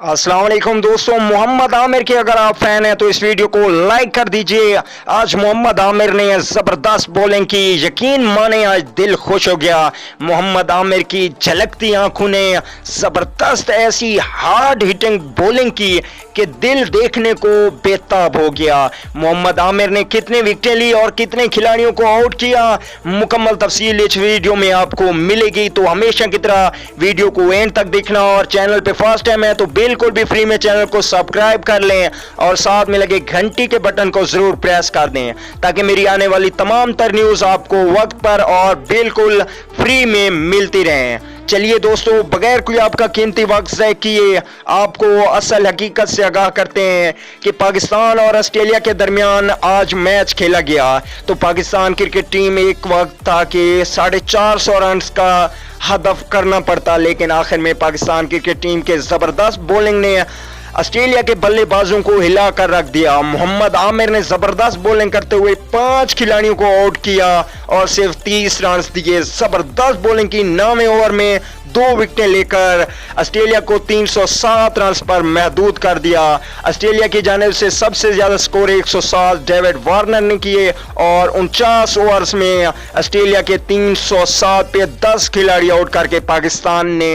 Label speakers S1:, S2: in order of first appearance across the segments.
S1: अस्सलाम वालेकुम दोस्तों, मोहम्मद आमिर के अगर आप फैन हैं तो इस वीडियो को लाइक कर दीजिए। आज मोहम्मद आमिर ने ज़बरदस्त बॉलिंग की, यकीन माने आज दिल खुश हो गया। मोहम्मद आमिर की झलकती आंखों ने ज़बरदस्त ऐसी हार्ड हिटिंग बॉलिंग की कि दिल देखने को बेताब हो गया। मोहम्मद आमिर ने कितने विकेटें ली और कितने खिलाड़ियों को आउट किया, मुकम्मल तफसील इस वीडियो में आपको मिलेगी। तो हमेशा की तरह वीडियो को एंड तक देखना और चैनल पे फर्स्ट टाइम है तो बिल्कुल भी फ्री में चैनल को सब्सक्राइब कर लें और साथ में लगे घंटी के बटन को जरूर प्रेस कर दें ताकि मेरी आने वाली तमाम तर न्यूज़ आपको वक्त पर और बिल्कुल फ्री में मिलती रहें। चलिए दोस्तों, बगैर कोई आपका कीमती वक्त ज़ाय किए आपको असल हकीकत से आगाह करते हैं कि पाकिस्तान और ऑस्ट्रेलिया के दरमियान आज मैच खेला गया। तो पाकिस्तान क्रिकेट टीम एक वक्त था कि 450 रन का हदफ करना पड़ता, लेकिन आखिर में पाकिस्तान क्रिकेट टीम के ज़बरदस्त बॉलिंग ने ऑस्ट्रेलिया के बल्लेबाजों को हिला कर रख दिया। मोहम्मद आमिर ने ज़बरदस्त बॉलिंग करते हुए 5 खिलाड़ियों को आउट किया और सिर्फ 30 रन दिए। ज़बरदस्त बॉलिंग की 9वें ओवर में 2 विकेटें लेकर ऑस्ट्रेलिया को 307 रन पर महदूद कर दिया। ऑस्ट्रेलिया की जानिब से सबसे ज्यादा स्कोर 107 डेविड वार्नर ने किए और 49 ओवर्स में ऑस्ट्रेलिया के 307 पे 10 खिलाड़ी आउट करके पाकिस्तान ने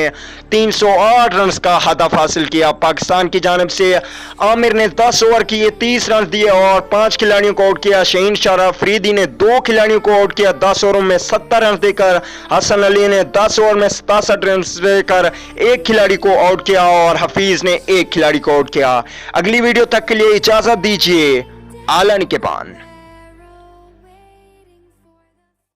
S1: 308 रन का हदफ हासिल किया। पाकिस्तान की जानिब से आमिर ने 10 ओवर किए, 30 रन दिए और 5 खिलाड़ियों को आउट किया। शहीन शाह अफरीदी ने 2 खिलाड़ियों को आउट किया 10 ओवरों में 70 रन देकर। हसन अली ने 10 ओवर में 67 रन देकर 1 खिलाड़ी को आउट किया और हफीज ने 1 खिलाड़ी को आउट किया। अगली वीडियो तक के लिए इजाजत दीजिए। आला निगहबान।